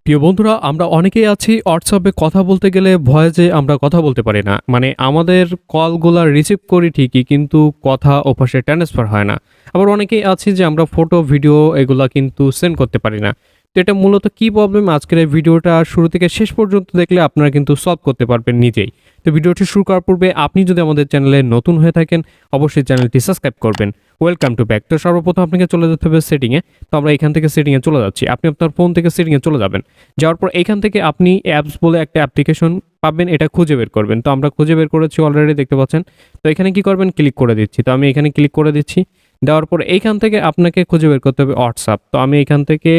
প্রিয় বন্ধুরা, আমরা অনেকেই আছি হোয়াটসঅ্যাপে কথা বলতে গেলে ভয়ে যে আমরা কথা বলতে পারি না। মানে আমাদের কলগুলা রিসিভ করি ঠিকই, কিন্তু কথা ওপাশে ট্রান্সফার হয় না। আবার অনেকেই আছি যে আমরা ফটো, ভিডিও এগুলা কিন্তু সেন্ড করতে পারি না। তো এটা মূলত কি প্রবলেম, আজকের এই ভিডিওটা শুরু থেকে শেষ পর্যন্ত দেখলে আপনারা কিন্তু সলভ করতে পারবেন নিজেই। তো ভিডিওটি শুরু করার পূর্বে আপনি যদি আমাদের চ্যানেলে নতুন হয়ে থাকেন, অবশ্যই চ্যানেলটি সাবস্ক্রাইব করবেন। Welcome to back. তো সর্বপ্রথম আপনাকে চলে যেতে হবে সেটিংয়ে। তো আমরা এখান থেকে সেটিংয়ে চলে যাচ্ছি। আপনি আপনার ফোন থেকে সেটিংয়ে চলে যাবেন। যাওয়ার পর এখান থেকে আপনি অ্যাপস বলে একটা অ্যাপ্লিকেশন পাবেন, এটা খুঁজে বের করবেন। তো আমরা খুঁজে বের করেছি অলরেডি, দেখতে পাচ্ছেন। তো এখানে কি করবেন, ক্লিক করে দিচ্ছি। তো আমি এখানে ক্লিক করে দিচ্ছি। দেওয়ার পর এইখান থেকে আপনাকে খুঁজে বের করতে হবে হোয়াটসঅ্যাপ। তো আমি এখান থেকে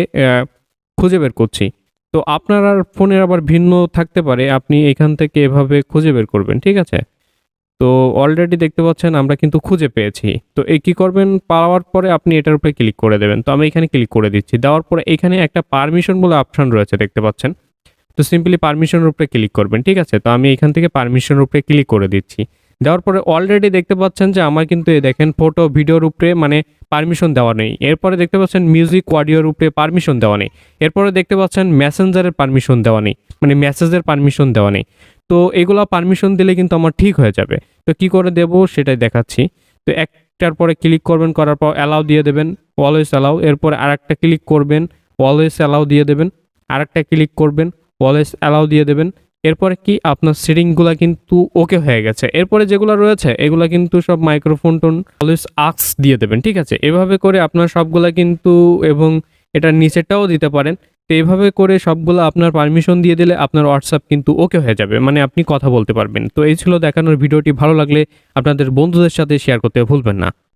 খুঁজে বের করছি। তো আপনার আর ফোনের আবার ভিন্ন থাকতে পারে, আপনি এখান থেকে এভাবে খুঁজে বের করবেন, ঠিক আছে? তো অলরেডি দেখতে পাচ্ছেন আমরা কিন্তু খুঁজে পেয়েছি। তো এই কি করবেন, পাওয়ার পরে আপনি এটার উপরে ক্লিক করে দেবেন। তো আমি এখানে ক্লিক করে দিচ্ছি। দেওয়ার পরে এখানে একটা পারমিশন বলে অপশন রয়েছে, দেখতে পাচ্ছেন। তো সিম্পলি পারমিশনের উপরে ক্লিক করবেন, ঠিক আছে? তো আমি এখান থেকে পারমিশনের উপরে ক্লিক করে দিচ্ছি। দেওয়ার পরে অলরেডি দেখতে পাচ্ছেন যে আমার কিন্তু এই দেখেন ফটো, ভিডিওর উপরে মানে পারমিশন দেওয়া নেই। এরপরে দেখতে পাচ্ছেন মিউজিক, অডিওর উপরে পারমিশন দেওয়া নেই। এরপরে দেখতে পাচ্ছেন মেসেঞ্জারের পারমিশন দেওয়া নেই, মানে মেসেজের পারমিশন দেওয়া নেই। তো এগুলা পারমিশন দিলে কিন্তু আমার ঠিক হয়ে যাবে। তো কি করে দেব সেটাই দেখাচ্ছি। তো একটার পরে ক্লিক করবেন, করার পর অ্যালাউ দিয়ে দেবেন, অলওয়েজ অ্যালাউ। এরপরে আরেকটা ক্লিক করবেন, অলওয়েজ অ্যালাউ দিয়ে দেবেন। আরেকটা ক্লিক করবেন, অলওয়েজ অ্যালাউ দিয়ে দেবেন। এরপরে কি আপনার সেটিংগুলা কিন্তু ওকে হয়ে গেছে। এরপরে যেগুলো রয়েছে এগুলা কিন্তু সব মাইক্রোফোন টোন অলওয়েজ আক্স দিয়ে দেবেন, ঠিক আছে? এভাবে করে আপনার সবগুলা কিন্তু, এবং এটার নিচেরটাও দিতে পারেন। তো এভাবে করে সবগুলো আপনার পারমিশন দিয়ে দিলে আপনার হোয়াটসঅ্যাপ কিন্তু ওকে হয়ে যাবে, মানে আপনি কথা বলতে পারবেন। তো এই ছিল দেখানোর ভিডিওটি। ভালো লাগলে আপনাদের বন্ধুদের সাথে শেয়ার করতে ভুলবেন না।